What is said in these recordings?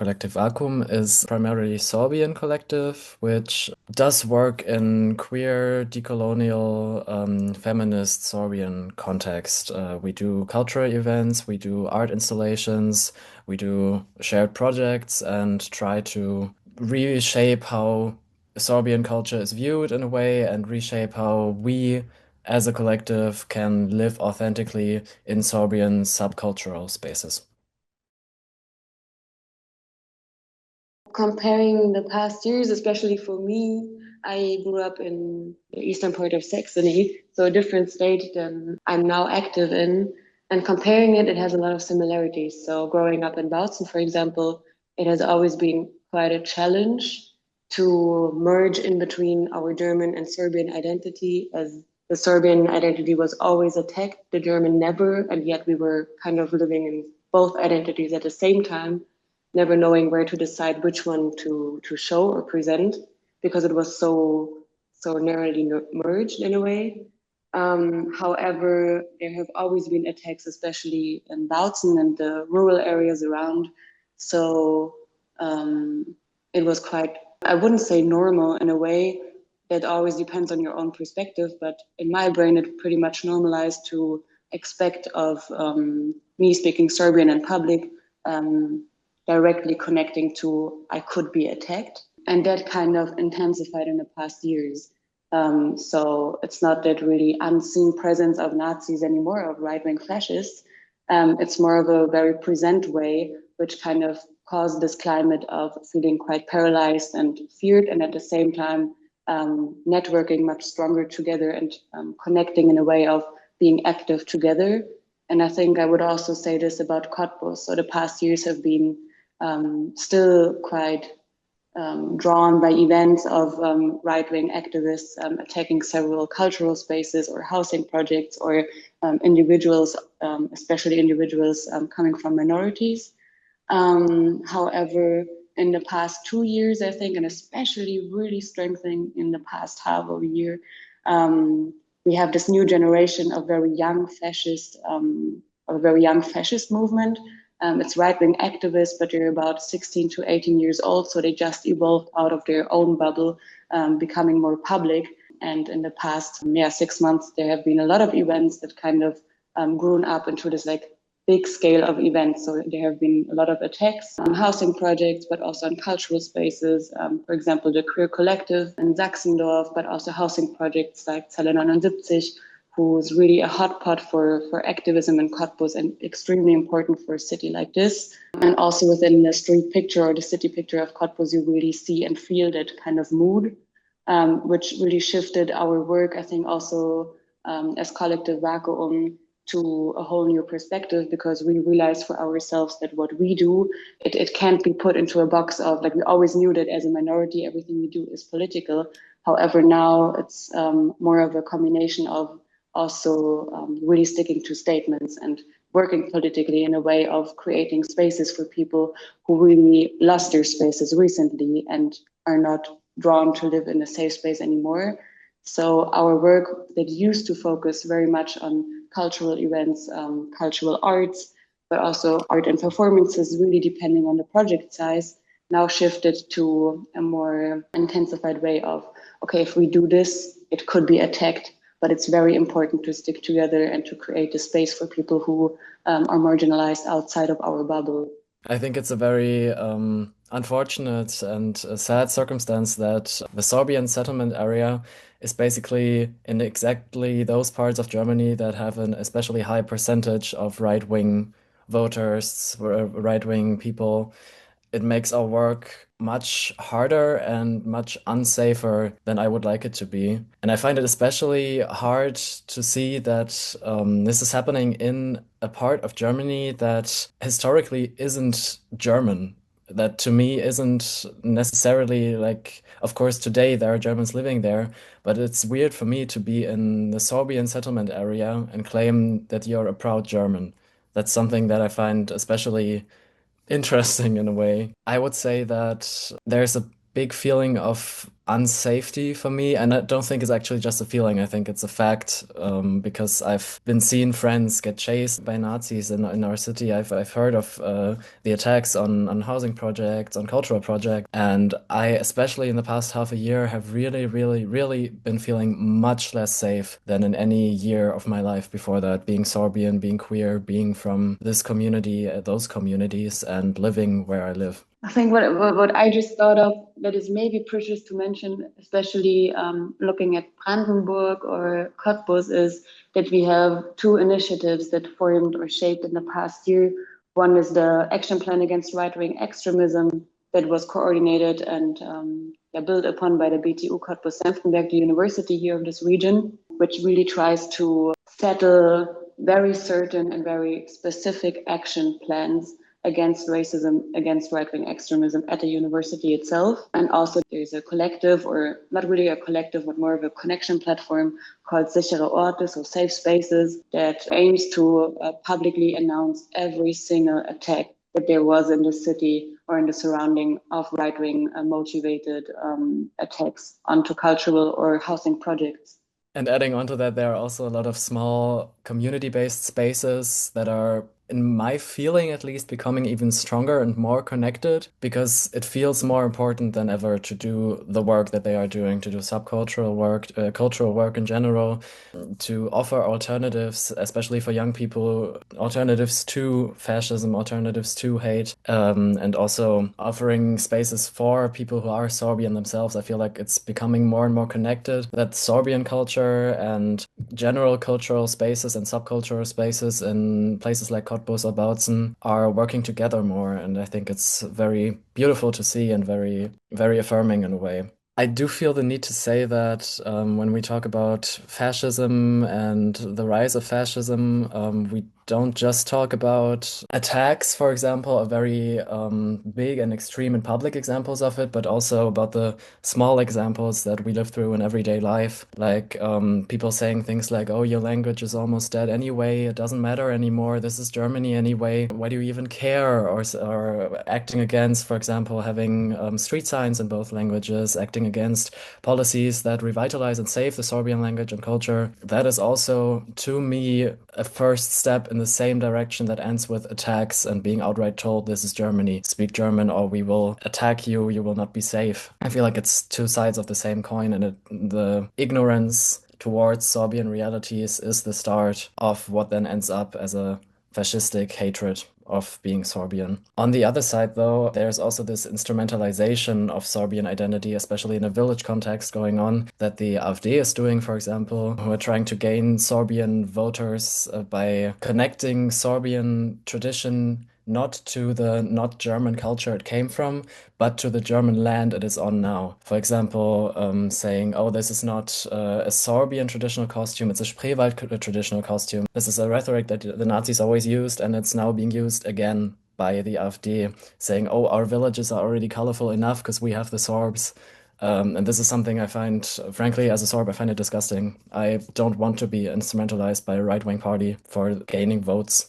Kolektiv Wakuum is primarily Sorbian collective, which does work in queer, decolonial, feminist Sorbian context. We do cultural events, we do art installations, we do shared projects, and try to reshape how Sorbian culture is viewed in a way, and reshape how we as a collective can live authentically in Sorbian subcultural spaces. Comparing the past years, especially for me, I grew up in the eastern part of Saxony, so a different state than I'm now active in. And comparing it, it has a lot of similarities. So growing up in Bautzen, for example, it has always been quite a challenge to merge in between our German and Serbian identity, as the Serbian identity was always attacked, the German never, and yet we were kind of living in both identities at the same time, never knowing where to decide which one to show or present because it was so narrowly merged in a way. However, there have always been attacks, especially in Bautzen and the rural areas around. So it was quite, I wouldn't say normal in a way. That always depends on your own perspective, but in my brain, it pretty much normalized to expect of me speaking Serbian in public, directly connecting to I could be attacked. And that kind of intensified in the past years. So it's not that really unseen presence of Nazis anymore, of right-wing fascists. It's more of a very present way, which kind of caused this climate of feeling quite paralyzed and feared, and at the same time, networking much stronger together and connecting in a way of being active together. And I think I would also say this about Cottbus. So the past years have been still quite drawn by events of right-wing activists attacking several cultural spaces or housing projects or individuals, especially individuals coming from minorities. However, in the past 2 years, I think, and especially really strengthening in the past half of a year, we have this new generation of very young fascist, of a very young fascist movement. It's right-wing activists, but they're about 16 to 18 years old, so they just evolved out of their own bubble, becoming more public. And in the past, 6 months, there have been a lot of events that kind of grown up into this like big scale of events. So there have been a lot of attacks on housing projects, but also on cultural spaces. For example, the Queer Kolektiv in Sachsendorf, but also housing projects like Zelle 79, who's really a hotpot for activism in Cottbus and extremely important for a city like this. And also within the street picture or the city picture of Cottbus, you really see and feel that kind of mood, which really shifted our work, I think, also as Kolektiv Wakuum to a whole new perspective, because we realize for ourselves that what we do, it can't be put into a box of like, we always knew that as a minority, everything we do is political. However, now it's more of a combination of also really sticking to statements and working politically in a way of creating spaces for people who really lost their spaces recently and are not drawn to live in a safe space anymore. So our work that used to focus very much on cultural events, cultural arts, but also art and performances, really depending on the project size, now shifted to a more intensified way of, okay, if we do this, it could be attacked, but it's very important to stick together and to create a space for people who are marginalized outside of our bubble. I think it's a very unfortunate and sad circumstance that the Sorbian settlement area is basically in exactly those parts of Germany that have an especially high percentage of right-wing voters, right-wing people. It makes our work much harder and much unsafer than I would like it to be. And I find it especially hard to see that this is happening in a part of Germany that historically isn't German. That to me isn't necessarily like, of course, today there are Germans living there, but it's weird for me to be in the Sorbian settlement area and claim that you're a proud German. That's something that I find especially interesting in a way. I would say that there's a big feeling of unsafety for me. And I don't think it's actually just a feeling. I think it's a fact, because I've been seeing friends get chased by Nazis in our city. I've heard of the attacks on housing projects, on cultural projects. And I, especially in the past half a year, have really, really, really been feeling much less safe than in any year of my life before that, being Sorbian, being queer, being from this community, those communities, and living where I live. I think what I just thought of that is maybe precious to mention, especially looking at Brandenburg or Cottbus, is that we have two initiatives that formed or shaped in the past year. One is the Action Plan Against Right-Wing Extremism that was coordinated and built upon by the BTU Cottbus-Senftenberg, the university here of this region, which really tries to settle very certain and very specific action plans against racism, against right-wing extremism at the university itself. And also there's a collective, or not really a collective, but more of a connection platform called Sichere Orte, so safe spaces, that aims to publicly announce every single attack that there was in the city or in the surrounding of right-wing motivated attacks onto cultural or housing projects. And adding on to that, there are also a lot of small community-based spaces that are, in my feeling at least, becoming even stronger and more connected because it feels more important than ever to do the work that they are doing, to do subcultural work, cultural work in general, to offer alternatives, especially for young people, alternatives to fascism, alternatives to hate, and also offering spaces for people who are Sorbian themselves. I feel like it's becoming more and more connected, that Sorbian culture and general cultural spaces and subcultural spaces in places like Cottbus or Bautzen are working together more. And I think it's very beautiful to see and very, very affirming in a way. I do feel the need to say that when we talk about fascism and the rise of fascism, we don't just talk about attacks, for example, are very big and extreme and public examples of it, but also about the small examples that we live through in everyday life, like people saying things like, "Oh, your language is almost dead anyway. It doesn't matter anymore. This is Germany anyway. Why do you even care?" Or acting against, for example, having street signs in both languages, acting against policies that revitalize and save the Sorbian language and culture. That is also, to me, a first step in the same direction that ends with attacks and being outright told, "This is Germany, speak German or we will attack you, you will not be safe." I feel like it's two sides of the same coin, and the ignorance towards Sorbian realities is the start of what then ends up as a fascistic hatred of being Sorbian. On the other side, though, there's also this instrumentalization of Sorbian identity, especially in a village context going on, that the AfD is doing, for example, who are trying to gain Sorbian voters by connecting Sorbian tradition not to the not German culture it came from, but to the German land it is on now. For example, saying, "Oh, this is not a Sorbian traditional costume, it's a Spreewald traditional costume." This is a rhetoric that the Nazis always used, and it's now being used again by the AfD, saying, "Oh, our villages are already colorful enough because we have the Sorbs." And this is something I find, frankly, as a Sorb, I find it disgusting. I don't want to be instrumentalized by a right-wing party for gaining votes.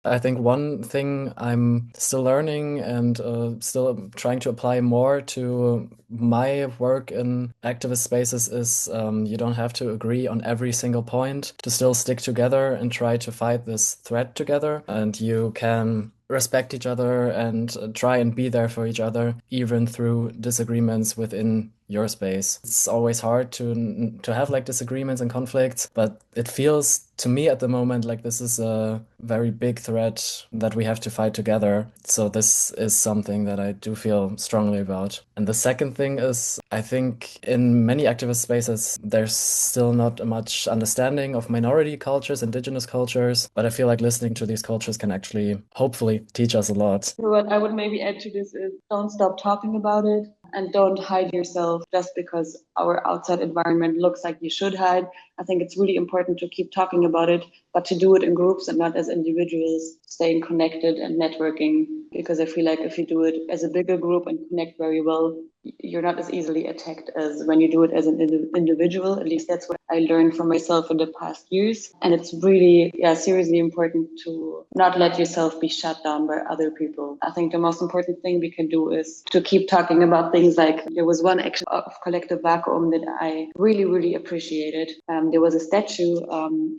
I think one thing I'm still learning and still trying to apply more to my work in activist spaces is you don't have to agree on every single point to still stick together and try to fight this threat together. And you can respect each other and try and be there for each other, even through disagreements within your space. It's always hard to have like disagreements and conflicts, but it feels to me at the moment like this is a very big threat that we have to fight together. So this is something that I do feel strongly about. And the second thing is, I think in many activist spaces, there's still not much understanding of minority cultures, indigenous cultures, but I feel like listening to these cultures can actually, hopefully, teach us a lot. What I would maybe add to this is don't stop talking about it and don't hide yourself just because our outside environment looks like you should hide. I think it's really important to keep talking about it, but to do it in groups and not as individuals, staying connected and networking. Because I feel like if you do it as a bigger group and connect very well, you're not as easily attacked as when you do it as an individual. At least that's what I learned from myself in the past years. And it's really, yeah, seriously important to not let yourself be shut down by other people. I think the most important thing we can do is to keep talking about things like there was one action of Kolektiv Wakuum that I really, really appreciated. There was a statue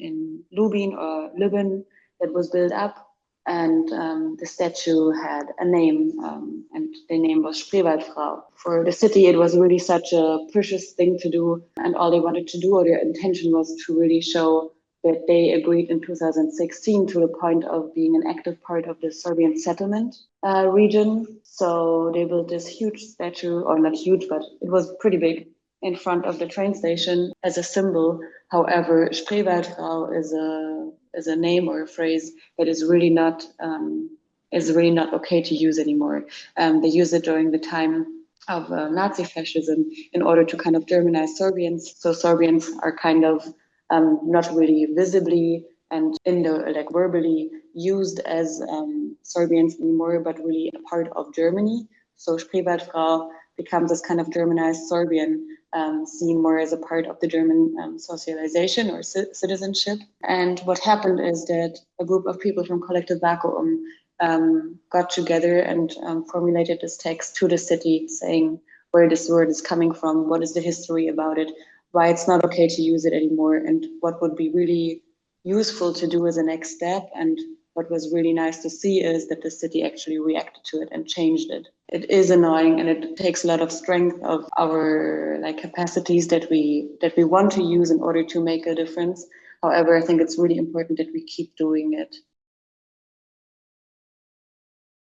in Lubin or Lubin that was built up, and the statue had a name, and the name was Spreewaldfrau. For the city, it was really such a precious thing to do, and all they wanted to do, or their intention was to really show that they agreed in 2016 to the point of being an active part of the Sorbian settlement region. So they built this huge statue, or not huge, but it was pretty big, in front of the train station as a symbol. However, Spreewaldfrau is a name or a phrase that is really not okay to use anymore. They use it during the time of Nazi fascism in order to kind of Germanize Sorbians. So Sorbians are kind of not really visibly and verbally used as Sorbians anymore, but really a part of Germany. So Spreewaldfrau becomes this kind of Germanized Sorbian, seen more as a part of the German socialization or citizenship. And what happened is that a group of people from Kolektiv Wakuum got together and formulated this text to the city saying where this word is coming from, what is the history about it, why it's not okay to use it anymore, and what would be really useful to do as a next step. And what was really nice to see is that the city actually reacted to it and changed it. It is annoying, and it takes a lot of strength of our capacities that we want to use in order to make a difference. However, I think it's really important that we keep doing it.